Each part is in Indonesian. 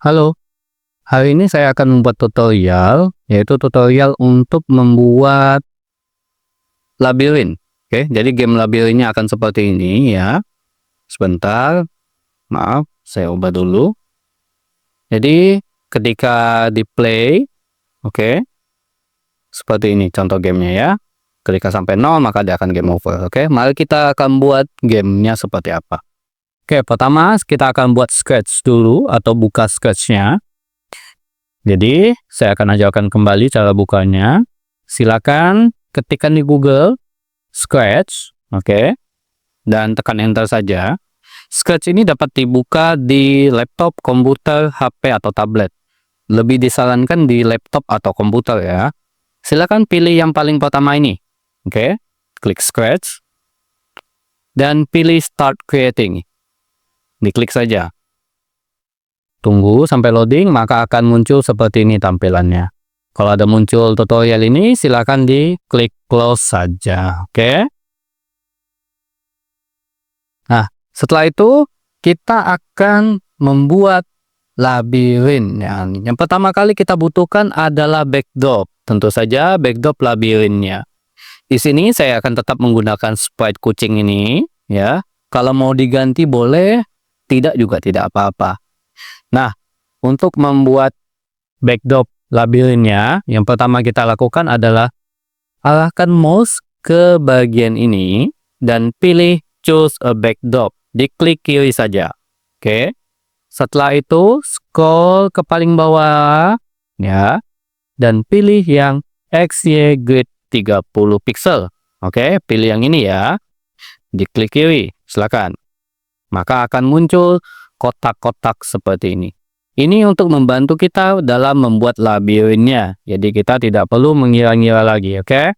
Halo, hari ini saya akan membuat tutorial, yaitu tutorial untuk membuat labirin. Oke, jadi game labirinnya akan seperti ini ya. Sebentar, maaf, saya ubah dulu. Jadi ketika di play, oke, seperti ini contoh gamenya ya. Ketika sampai 0 maka dia akan game over. Oke, mari kita akan buat gamenya seperti apa. Oke, pertama kita akan buat sketch dulu atau buka sketchnya. Jadi, saya akan ajarkan kembali cara bukanya. Silakan ketikkan di Google Scratch, oke, dan tekan enter saja. Scratch ini dapat dibuka di laptop, komputer, HP, atau tablet. Lebih disarankan di laptop atau komputer ya. Silakan pilih yang paling pertama ini, oke, klik Scratch, dan pilih Start Creating. Diklik saja. Tunggu sampai loading, maka akan muncul seperti ini tampilannya. Kalau ada muncul tutorial ini, silakan diklik close saja, oke? Nah, setelah itu kita akan membuat labirin. Yang pertama kali kita butuhkan adalah backdrop. Tentu saja backdrop labirinnya. Di sini saya akan tetap menggunakan sprite kucing ini, ya. Kalau mau diganti boleh, tidak juga tidak apa-apa. Nah, untuk membuat backdrop labirinnya, yang pertama kita lakukan adalah arahkan mouse ke bagian ini dan pilih choose a backdrop. Diklik kiri saja. Oke. Setelah itu scroll ke paling bawah ya dan pilih yang XY grid 30 pixel. Oke, pilih yang ini ya. Diklik kiri, silakan. Maka akan muncul kotak-kotak seperti ini. Ini untuk membantu kita dalam membuat labirinnya. Jadi kita tidak perlu mengira-ngira lagi, oke?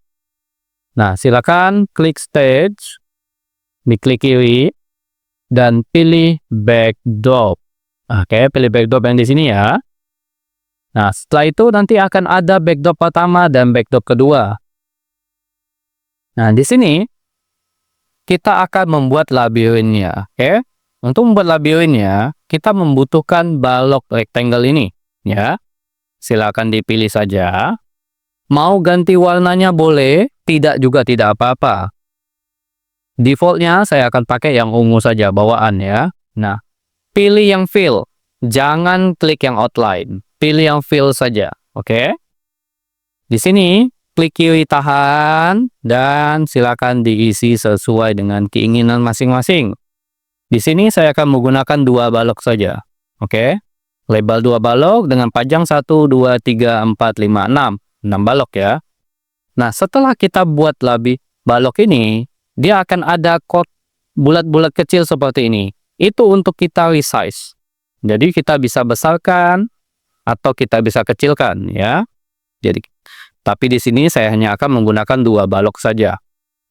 Nah, silakan klik stage, diklik kiri, dan pilih backdrop. Oke, pilih backdrop yang di sini ya. Nah, setelah itu nanti akan ada backdrop pertama dan backdrop kedua. Nah, di sini kita akan membuat labirinnya, oke? Untuk membuat labirinnya, kita membutuhkan balok rectangle ini, ya. Silakan dipilih saja. Mau ganti warnanya boleh, tidak juga tidak apa-apa. Defaultnya saya akan pakai yang ungu saja bawaan ya. Nah, pilih yang fill, jangan klik yang outline. Pilih yang fill saja, oke? Di sini klik kiri tahan dan silakan diisi sesuai dengan keinginan masing-masing. Di sini saya akan menggunakan 2 balok saja. Oke. Lebar 2 balok dengan panjang 1, 2, 3, 4, 5, 6. 6 balok ya. Nah, setelah kita buat balok ini, dia akan ada bulat-bulat kecil seperti ini. Itu untuk kita resize. Jadi kita bisa besarkan atau kita bisa kecilkan ya. Jadi tapi di sini saya hanya akan menggunakan 2 balok saja.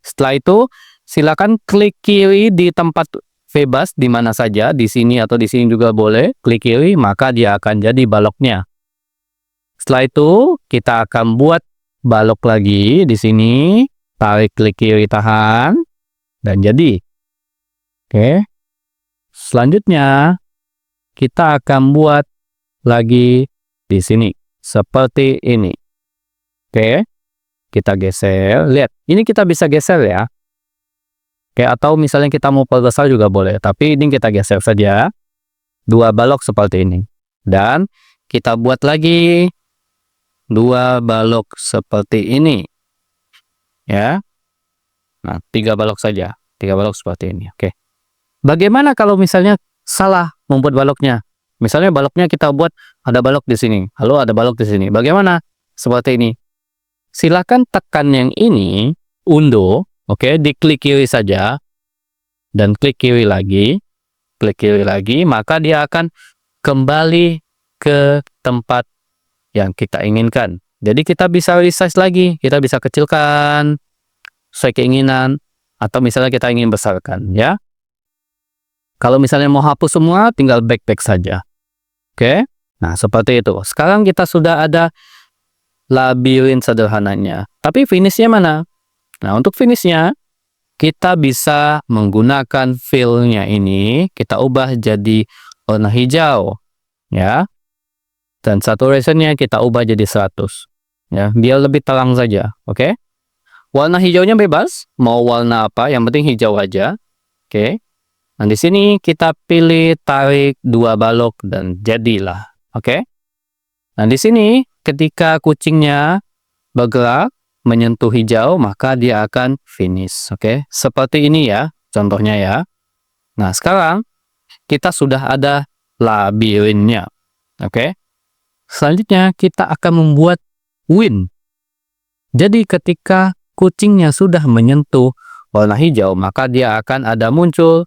Setelah itu, silakan klik kiri di tempat bebas di mana saja, di sini atau di sini juga boleh. Klik kiri, maka dia akan jadi baloknya. Setelah itu, kita akan buat balok lagi di sini. Tarik klik kiri tahan dan jadi. Oke. Selanjutnya, kita akan buat lagi di sini seperti ini. Oke. Kita geser. Lihat, ini kita bisa geser ya. Oke, atau misalnya kita mau perbesar juga boleh, tapi ini kita geser saja 2 balok seperti ini. Dan kita buat lagi 2 balok seperti ini. Ya. Nah, 3 balok saja. 3 balok seperti ini. Oke. Bagaimana kalau misalnya salah membuat baloknya? Misalnya baloknya kita buat ada balok di sini, lalu ada balok di sini. Bagaimana? Seperti ini. Silakan tekan yang ini, undo. Oke, diklik kiri saja dan klik kiri lagi, maka dia akan kembali ke tempat yang kita inginkan. Jadi kita bisa resize lagi, kita bisa kecilkan sesuai keinginan, atau misalnya kita ingin besarkan ya. Kalau misalnya mau hapus semua, tinggal back saja. Oke, nah seperti itu. Sekarang kita sudah ada labirin sederhananya. Tapi finishnya mana? Nah, untuk finishnya, kita bisa menggunakan fill-nya ini, kita ubah jadi warna hijau. Ya, dan saturation-nya kita ubah jadi 100. Ya, biar lebih terang saja, oke? Warna hijaunya bebas, mau warna apa, yang penting hijau aja. Oke. Nah, di sini kita pilih tarik 2 balok dan jadilah. Oke. Nah, di sini ketika kucingnya bergerak menyentuh hijau, maka dia akan finish. Oke. Seperti ini ya, contohnya ya. Nah, sekarang kita sudah ada labirinnya. Oke. Selanjutnya kita akan membuat win. Jadi ketika kucingnya sudah menyentuh warna hijau, maka dia akan ada muncul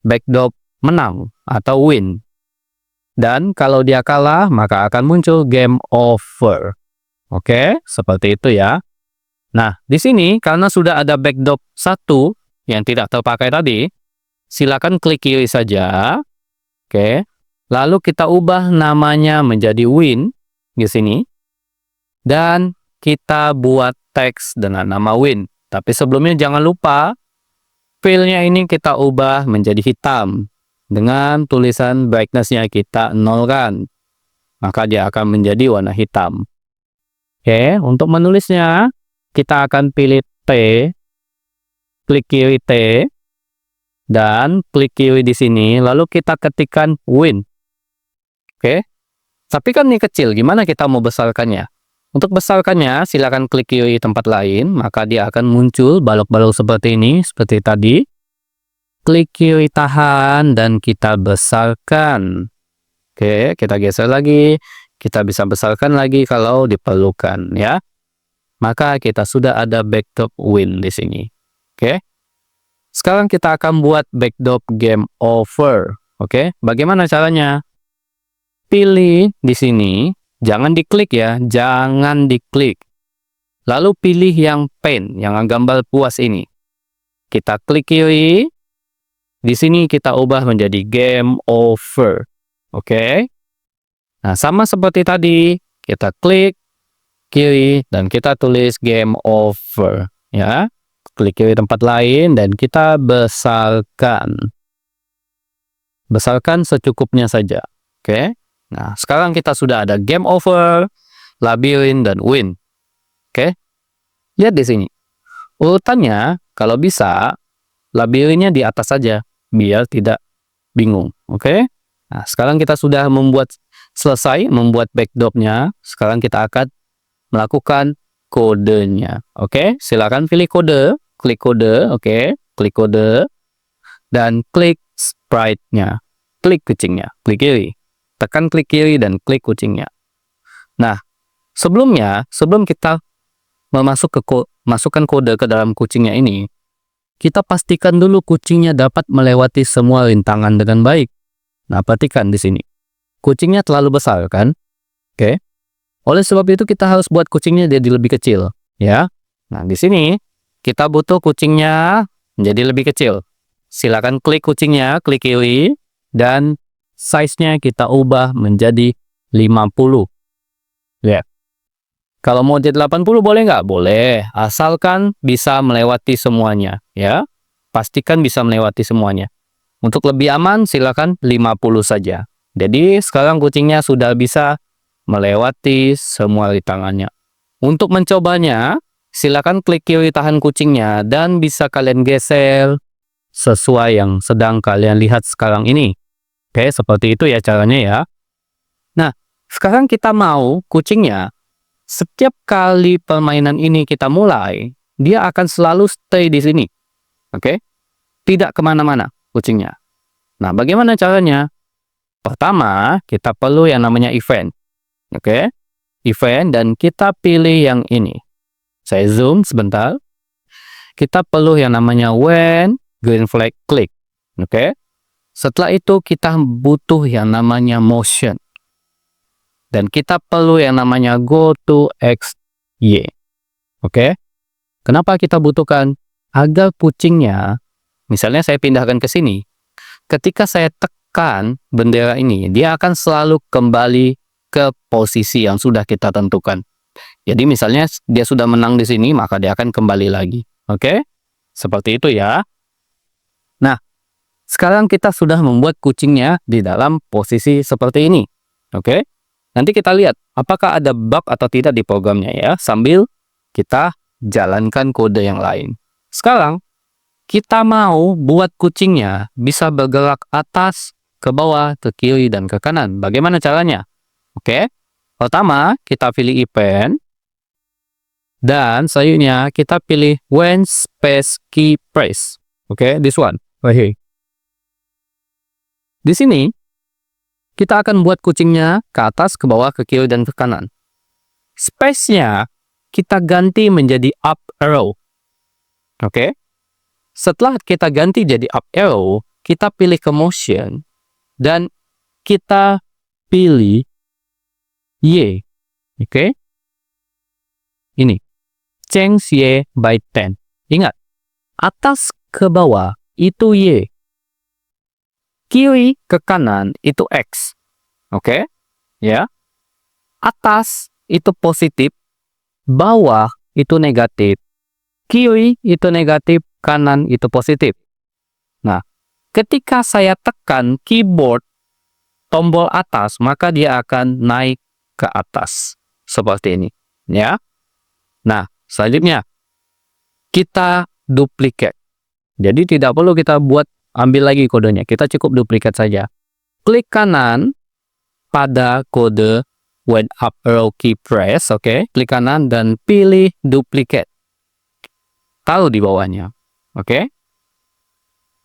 backdrop menang atau win. Dan kalau dia kalah, maka akan muncul game over. Oke, seperti itu ya. Nah, di sini karena sudah ada backdrop 1 yang tidak terpakai tadi, silakan klik kiri saja. Oke. Lalu kita ubah namanya menjadi win di sini. Dan kita buat teks dengan nama win. Tapi sebelumnya jangan lupa fill-nya ini kita ubah menjadi hitam dengan tulisan brightness-nya kita nolkan. Maka dia akan menjadi warna hitam. Oke, untuk menulisnya kita akan pilih T, klik kiri T, dan klik kiri di sini, lalu kita ketikkan win. Oke, tapi kan ini kecil, gimana kita mau besarkannya? Untuk besarkannya, silakan klik kiri tempat lain, maka dia akan muncul balok-balok seperti ini, seperti tadi. Klik kiri tahan, dan kita besarkan. Oke, kita geser lagi. Kita bisa besarkan lagi kalau diperlukan, ya. Maka kita sudah ada backdrop win di sini. Oke. Sekarang kita akan buat backdrop game over. Oke, bagaimana caranya? Pilih di sini. Jangan diklik ya, jangan diklik. Lalu pilih yang pen, yang gambar puas ini. Kita klik kiri. Di sini kita ubah menjadi game over. Oke. Nah, sama seperti tadi, kita klik kiri dan kita tulis game over, ya. Klik kiri tempat lain dan kita besarkan. Besarkan secukupnya saja. Oke. Nah, sekarang kita sudah ada game over, labirin, dan win. Oke. Lihat di sini. Urutannya, kalau bisa, labirinnya di atas saja, biar tidak bingung. Oke. Nah, sekarang kita sudah selesai membuat backdropnya. Sekarang kita akan melakukan kodenya. Oke. Silakan pilih kode, klik kode, oke. Klik kode, dan klik sprite-nya. Klik kucingnya, klik kiri. Tekan klik kiri dan klik kucingnya. Nah, sebelum kita masukkan kode ke dalam kucingnya ini, kita pastikan dulu kucingnya dapat melewati semua rintangan dengan baik. Nah, perhatikan di sini. Kucingnya terlalu besar kan? Oke. Oleh sebab itu kita harus buat kucingnya jadi lebih kecil, ya. Nah, di sini kita butuh kucingnya menjadi lebih kecil. Silakan klik kucingnya, klik kiri, dan size-nya kita ubah menjadi 50. Ya. Kalau mau jadi 80 boleh nggak? Boleh. Asalkan bisa melewati semuanya. Ya. Pastikan bisa melewati semuanya. Untuk lebih aman, silakan 50 saja. Jadi, sekarang kucingnya sudah bisa melewati semua rintangannya. Untuk mencobanya, silakan klik kiri tahan kucingnya dan bisa kalian geser sesuai yang sedang kalian lihat sekarang ini. Oke, seperti itu ya caranya ya. Nah, sekarang kita mau kucingnya, setiap kali permainan ini kita mulai, dia akan selalu stay di sini. Oke? Tidak kemana-mana kucingnya. Nah, bagaimana caranya? Pertama, kita perlu yang namanya event. Oke? Event, dan kita pilih yang ini. Saya zoom sebentar. Kita perlu yang namanya when green flag click. Oke? Setelah itu kita butuh yang namanya motion. Dan kita perlu yang namanya go to XY. Oke? Kenapa kita butuhkan? Agar kucingnya, misalnya saya pindahkan ke sini. Ketika saya tekan bendera ini, dia akan selalu kembali ke posisi yang sudah kita tentukan. Jadi misalnya dia sudah menang di sini, maka dia akan kembali lagi. Oke? Seperti itu ya. Nah, sekarang kita sudah membuat kucingnya di dalam posisi seperti ini. Oke? Nanti kita lihat apakah ada bug atau tidak di programnya ya, sambil kita jalankan kode yang lain. Sekarang kita mau buat kucingnya bisa bergerak atas, ke bawah, ke kiri, dan ke kanan. Bagaimana caranya? Oke, pertama kita pilih event, dan selanjutnya kita pilih when space key press. Oke, this one right here. Di sini kita akan buat kucingnya ke atas, ke bawah, ke kiri, dan ke kanan. Space-nya kita ganti menjadi up arrow. Oke. Setelah kita ganti jadi up arrow, kita pilih ke motion, dan kita pilih Y. Oke. Ini. Change Y by 10. Ingat, atas ke bawah itu Y. Kiri ke kanan itu X. Oke? Ya. Atas itu positif, bawah itu negatif, kiri itu negatif, kanan itu positif. Nah, ketika saya tekan keyboard tombol atas, maka dia akan naik ke atas. Seperti ini. Ya. Nah, selanjutnya kita duplicate. Jadi tidak perlu kita ambil lagi kodenya, kita cukup duplikat saja. Klik kanan pada kode when up arrow key press, oke. Klik kanan dan pilih duplicate. Taruh di bawahnya, oke.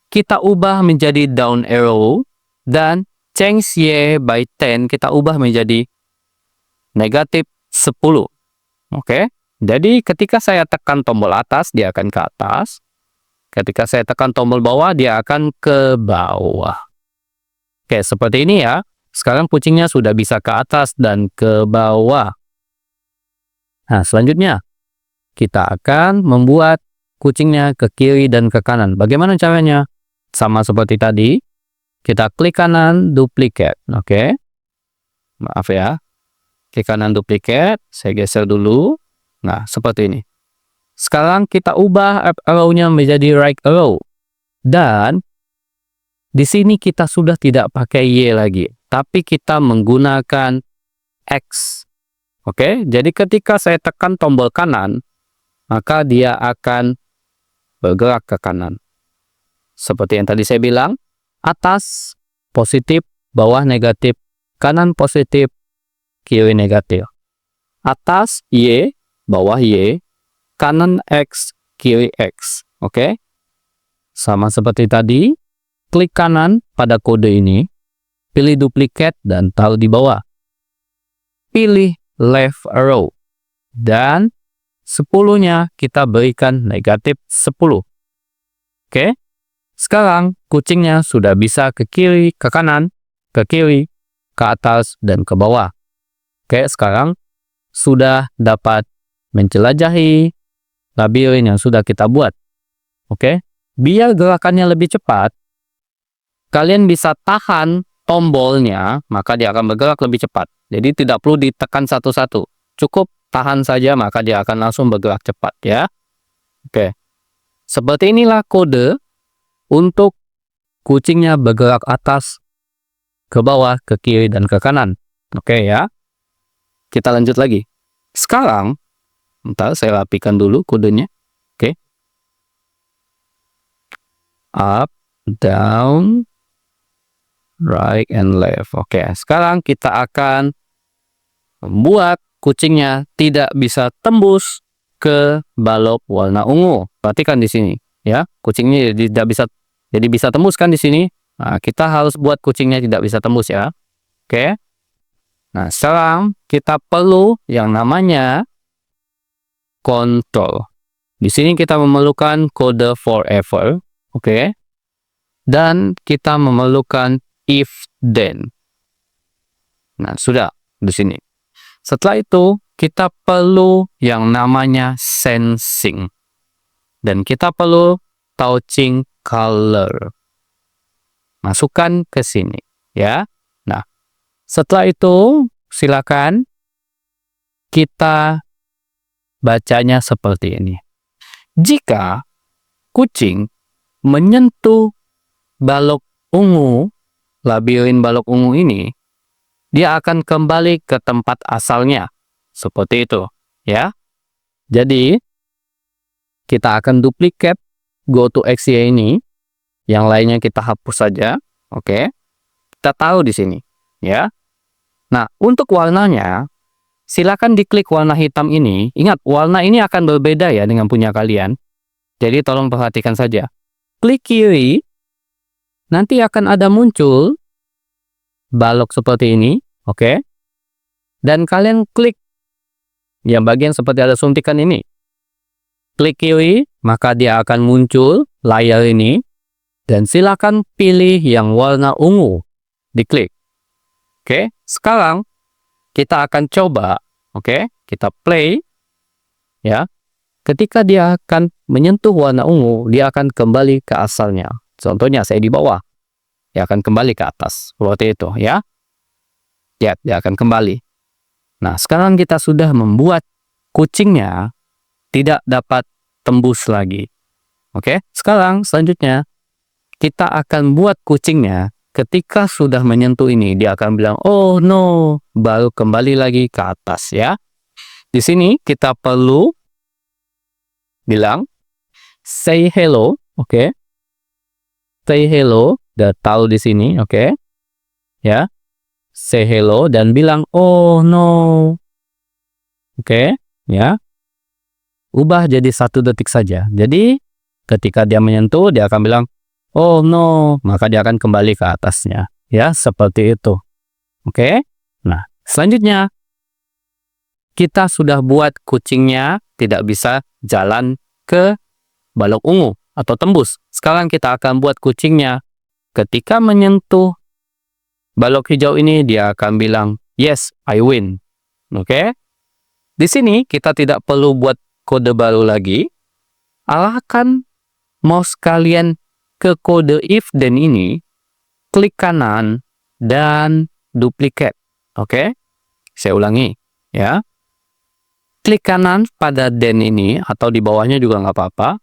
Kita ubah menjadi down arrow, dan change Y by 10 kita ubah menjadi negatif 10, oke. Jadi ketika saya tekan tombol atas, dia akan ke atas. Ketika saya tekan tombol bawah, dia akan ke bawah. Oke, seperti ini ya. Sekarang kucingnya sudah bisa ke atas dan ke bawah. Nah, selanjutnya kita akan membuat kucingnya ke kiri dan ke kanan. Bagaimana caranya? Sama seperti tadi. Kita klik kanan, duplicate. Oke. Maaf ya. Klik kanan, duplicate. Saya geser dulu. Nah, seperti ini. Sekarang kita ubah up arrow-nya menjadi right arrow. Dan di sini kita sudah tidak pakai Y lagi, tapi kita menggunakan X. Oke, jadi ketika saya tekan tombol kanan, maka dia akan bergerak ke kanan. Seperti yang tadi saya bilang, atas positif, bawah negatif, kanan positif, kiri negatif. Atas Y, bawah Y, kanan X, kiri X. Oke. Sama seperti tadi, klik kanan pada kode ini, pilih duplicate dan taruh di bawah. Pilih left arrow, dan 10-nya kita berikan negatif 10. Oke. Sekarang kucingnya sudah bisa ke kiri, ke kanan, ke kiri, ke atas, dan ke bawah. Oke, sekarang sudah dapat menjelajahi labirin yang sudah kita buat. Oke, biar gerakannya lebih cepat, kalian bisa tahan tombolnya, maka dia akan bergerak lebih cepat. Jadi tidak perlu ditekan satu-satu. Cukup tahan saja, maka dia akan langsung bergerak cepat ya. Oke. Seperti inilah kode untuk kucingnya bergerak atas, ke bawah, ke kiri, dan ke kanan. Oke ya. Kita lanjut lagi. Sekarang Bentar, saya rapikan dulu kodenya. Oke. Up, down, right, and left. Oke, sekarang kita akan membuat kucingnya tidak bisa tembus ke balok warna ungu. Perhatikan di sini, ya. Kucingnya tidak bisa, jadi bisa tembus kan di sini. Nah, kita harus buat kucingnya tidak bisa tembus ya. Oke. Nah, sekarang kita perlu yang namanya control. Di sini kita memerlukan kode forever, oke. Dan kita memerlukan if then. Nah, sudah di sini. Setelah itu kita perlu yang namanya sensing. Dan kita perlu touching color. Masukkan ke sini, ya. Nah, setelah itu silakan kita bacanya seperti ini. Jika kucing menyentuh balok ungu, labirin balok ungu ini, dia akan kembali ke tempat asalnya. Seperti itu, ya. Jadi, kita akan duplicate go to XY ini. Yang lainnya kita hapus saja. Oke. Kita tahu di sini, ya. Nah, untuk warnanya, silakan diklik warna hitam ini. Ingat, warna ini akan berbeda ya dengan punya kalian. Jadi, tolong perhatikan saja. Klik kiri, nanti akan ada muncul balok seperti ini, oke. Dan kalian klik yang bagian seperti ada suntikan ini. Klik kiri, maka dia akan muncul layar ini. Dan silakan pilih yang warna ungu. Diklik. Oke, sekarang kita akan coba, oke. Kita play, ya. Ketika dia akan menyentuh warna ungu, dia akan kembali ke asalnya. Contohnya saya di bawah. Dia akan kembali ke atas. Seperti itu, ya. Ya, dia akan kembali. Nah, sekarang kita sudah membuat kucingnya tidak dapat tembus lagi. Oke, sekarang selanjutnya kita akan buat kucingnya ketika sudah menyentuh ini. Dia akan bilang, oh no, baru kembali lagi ke atas, ya. Di sini kita perlu bilang, say hello, oke. Say hello, udah tahu di sini, oke. Ya, say hello dan bilang, oh no. Oke, ya. Ubah jadi 1 detik saja. Jadi, ketika dia menyentuh, dia akan bilang, oh no, maka dia akan kembali ke atasnya. Ya, seperti itu. Oke. Nah, selanjutnya kita sudah buat kucingnya tidak bisa jalan ke balok ungu atau tembus. Sekarang kita akan buat kucingnya ketika menyentuh balok hijau ini, dia akan bilang, yes, I win. Oke. Di sini kita tidak perlu buat kode baru lagi. Arahkan mouse kalian ke kode if then ini, klik kanan, dan duplicate. Oke, saya ulangi, ya. Klik kanan pada then ini, atau di bawahnya juga nggak apa-apa.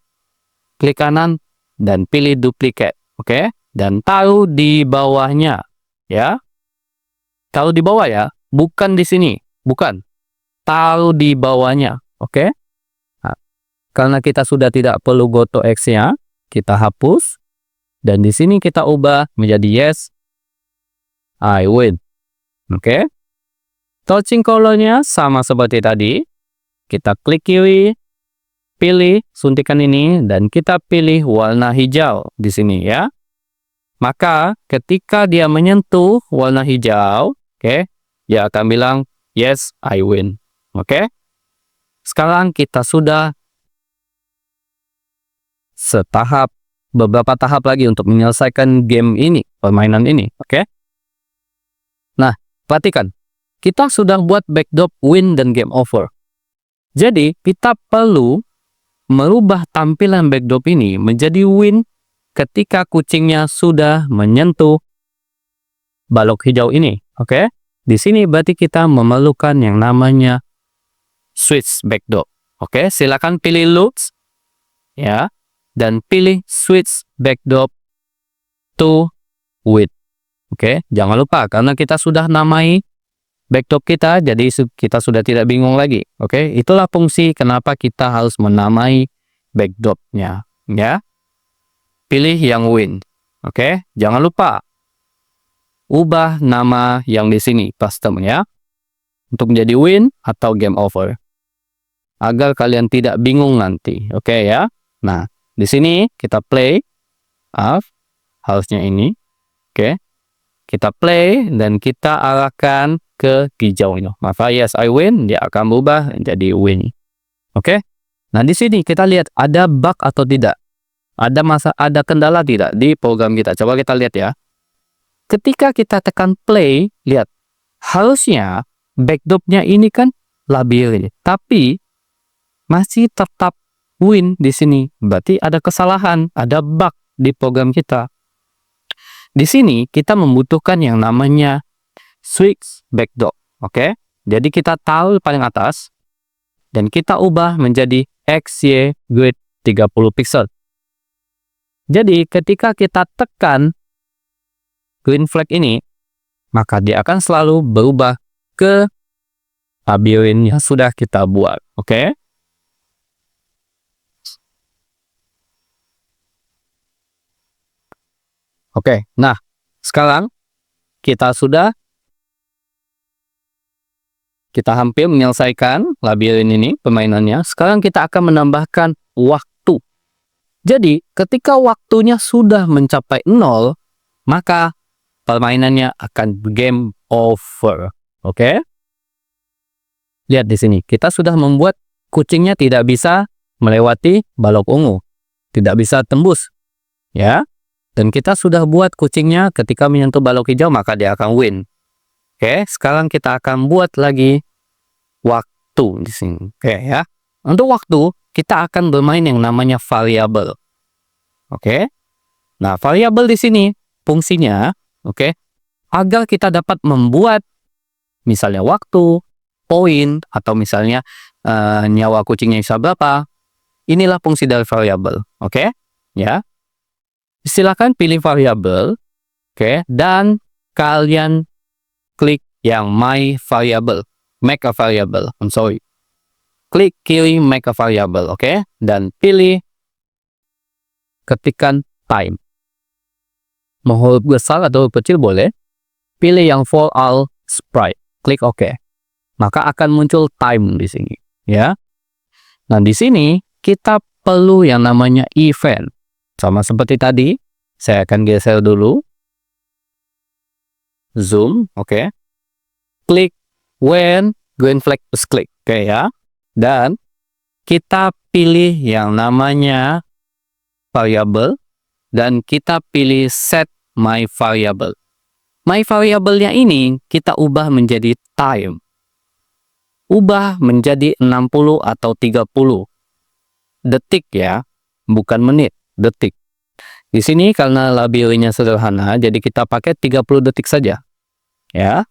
Klik kanan, dan pilih duplicate. Oke, dan taruh di bawahnya, ya. Taruh di bawah ya, bukan di sini, bukan. Taruh di bawahnya, oke. Nah, karena kita sudah tidak perlu go to X-nya, kita hapus. Dan di sini kita ubah menjadi yes, I win. Oke. Touching color-nya sama seperti tadi. Kita klik kiri, pilih suntikan ini, dan kita pilih warna hijau di sini ya. Maka ketika dia menyentuh warna hijau, oke, dia akan bilang yes, I win. Oke. Sekarang kita sudah beberapa tahap lagi untuk menyelesaikan game ini, permainan ini, oke? Nah, perhatikan, kita sudah buat backdrop win dan game over. Jadi, kita perlu merubah tampilan backdrop ini menjadi win ketika kucingnya sudah menyentuh balok hijau ini, oke? Di sini berarti kita memerlukan yang namanya switch backdrop, oke? Silakan pilih loads, ya. Dan pilih switch backdrop to with. Oke, jangan lupa karena kita sudah namai backdrop kita, jadi kita sudah tidak bingung lagi. Oke, itulah fungsi kenapa kita harus menamai backdropnya. Ya, pilih yang win. Oke, jangan lupa ubah nama yang di sini custom ya, untuk menjadi win atau game over, agar kalian tidak bingung nanti. Oke ya. Nah, di sini kita play, harusnya ini, oke. Kita play dan kita arahkan ke hijau ini. Maka yes I win, dia akan berubah menjadi win. Oke. Nah di sini kita lihat ada bug atau tidak, ada kendala tidak di program kita. Coba kita lihat ya. Ketika kita tekan play, lihat harusnya backdropnya ini kan labirin, tapi masih tetap win di sini. Berarti ada kesalahan, ada bug di program kita. Di sini kita membutuhkan yang namanya switch backdrop. Oke. Jadi kita taruh paling atas dan kita ubah menjadi XY grid 30 pixel. Jadi ketika kita tekan green flag ini, maka dia akan selalu berubah ke labirin yang sudah kita buat. Oke? Oke, nah sekarang kita hampir menyelesaikan labirin ini, permainannya. Sekarang kita akan menambahkan waktu. Jadi, ketika waktunya sudah mencapai 0, maka permainannya akan game over. Oke? Lihat di sini, kita sudah membuat kucingnya tidak bisa melewati balok ungu. Tidak bisa tembus. Ya. Dan kita sudah buat kucingnya ketika menyentuh balok hijau, maka dia akan win. Oke, sekarang kita akan buat lagi waktu di sini. Oke ya. Untuk waktu, kita akan bermain yang namanya variabel. Oke. Nah, variabel di sini fungsinya, oke, agar kita dapat membuat misalnya waktu, poin, atau misalnya nyawa kucingnya bisa berapa. Inilah fungsi dari variabel. Oke? Ya. Silakan pilih variabel, oke, dan kalian klik yang my variable, make a variable. Klik kiri make a variable, oke, dan pilih ketikan time. Mau huruf besar atau huruf kecil boleh. Pilih yang for all sprite, klik oke. Maka akan muncul time di sini, ya. Nah, di sini kita perlu yang namanya event. Sama seperti tadi, saya akan geser dulu. Zoom, oke. Klik when green flag is click, oke ya. Dan kita pilih yang namanya variable dan kita pilih set my variable. My variable-nya ini kita ubah menjadi time. Ubah menjadi 60 atau 30 detik ya, bukan menit, detik. Di sini karena labirinnya sederhana, jadi kita pakai 30 detik saja. Ya.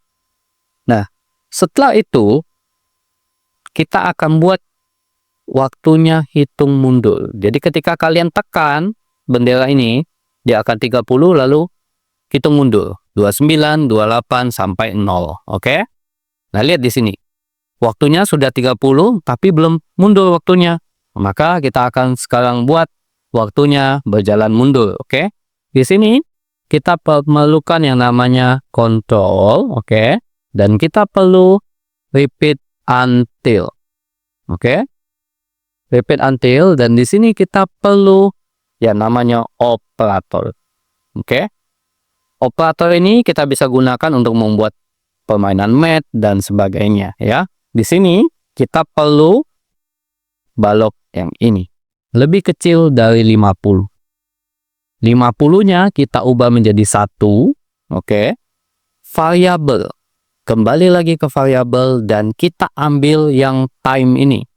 Nah, setelah itu kita akan buat waktunya hitung mundur. Jadi ketika kalian tekan bendera ini, dia akan 30 lalu hitung mundur. 29, 28 sampai 0. Oke? Nah, lihat di sini. Waktunya sudah 30 tapi belum mundur waktunya. Maka kita akan sekarang buat waktunya berjalan mundur, oke? Di sini kita memerlukan yang namanya control, oke? Dan kita perlu repeat until, oke? Repeat until, dan di sini kita perlu yang namanya operator, oke? Operator ini kita bisa gunakan untuk membuat permainan mat dan sebagainya, ya. Di sini kita perlu balok yang ini. Lebih kecil dari 50. 50-nya kita ubah menjadi 1. Oke. Variabel. Kembali lagi ke variabel dan kita ambil yang time ini.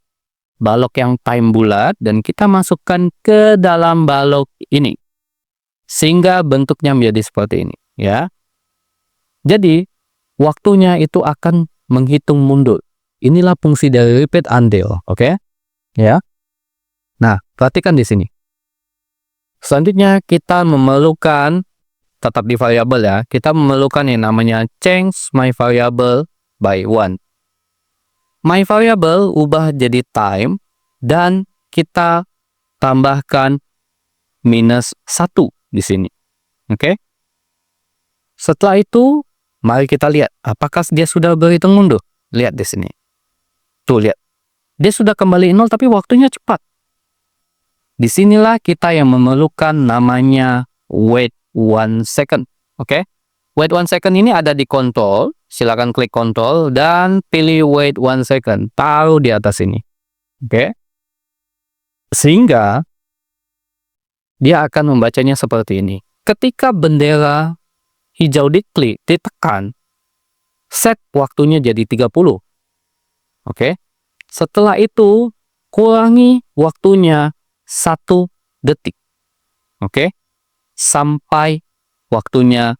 Balok yang time bulat dan kita masukkan ke dalam balok ini. Sehingga bentuknya menjadi seperti ini. Ya. Jadi, waktunya itu akan menghitung mundur. Inilah fungsi dari repeat until. Oke. Ya. Nah, perhatikan di sini. Selanjutnya kita memerlukan, tetap di variabel ya, kita memerlukan yang namanya change my variable by 1. My variable ubah jadi time dan kita tambahkan minus 1 di sini. Oke? Setelah itu, mari kita lihat apakah dia sudah berhitung mundur. Lihat di sini. Tuh, lihat. Dia sudah kembali 0 tapi waktunya cepat. Disinilah kita yang memerlukan namanya wait 1 second. Oke? Wait 1 second ini ada di control. Silakan klik control dan pilih wait 1 second. Taruh di atas ini. Oke? Sehingga dia akan membacanya seperti ini. Ketika bendera hijau diklik, ditekan, set waktunya jadi 30. Oke? Setelah itu, kurangi waktunya 1 detik. Oke? Sampai waktunya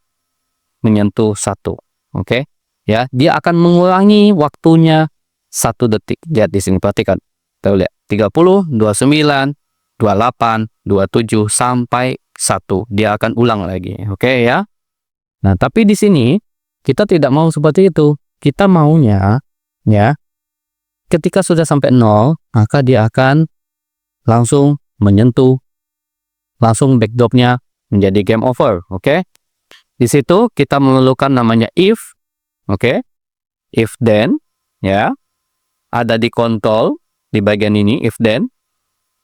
menyentuh 1. Oke? Ya, dia akan mengurangi waktunya 1 detik. Lihat di sini, perhatikan. Kita lihat 30, 29, 28, 27 sampai 1. Dia akan ulang lagi. Oke ya? Nah, tapi di sini Kita tidak mau seperti itu. Kita maunya, ya, ketika sudah sampai 0, maka dia akan langsung menyentuh, langsung backdropnya menjadi game over, oke? Di situ kita memerlukan namanya if, oke? If then, ya, ada di kontrol di bagian ini, if then.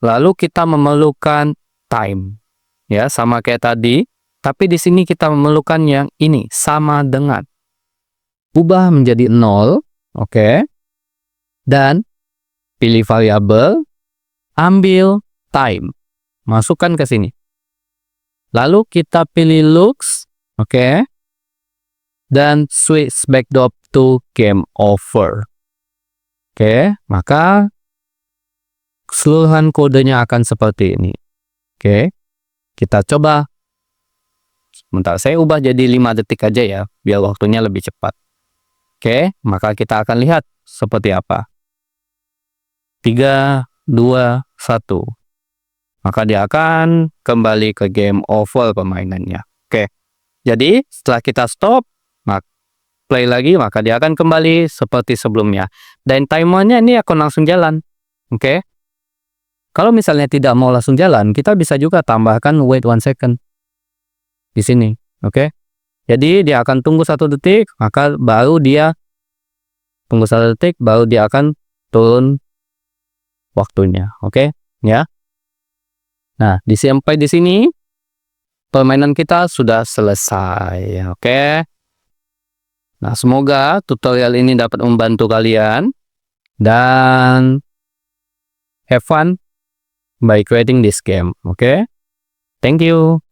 Lalu kita memerlukan time, ya, sama kayak tadi. Tapi di sini kita memerlukan yang ini, sama dengan. Ubah menjadi 0, oke? Dan pilih variabel, ambil time, masukkan ke sini. Lalu kita pilih looks, oke? Dan switch backdrop to game over. Oke, maka keseluruhan kodenya akan seperti ini. Oke, kita coba. Sebentar, saya ubah jadi 5 detik aja ya, biar waktunya lebih cepat. Oke, maka kita akan lihat seperti apa. 3, 2, 1. Maka dia akan kembali ke game over permainannya. Oke, jadi setelah kita stop, play lagi, maka dia akan kembali seperti sebelumnya. Dan timernya ini akan langsung jalan. Oke. Kalau misalnya tidak mau langsung jalan, kita bisa juga tambahkan wait 1 second di sini, oke? Jadi dia akan tunggu 1 detik, maka baru dia tunggu 1 detik, baru dia akan turun waktunya, oke? Ya. Nah, sampai di sini permainan kita sudah selesai, oke? Nah, semoga tutorial ini dapat membantu kalian dan have fun by creating this game, okay? Thank you.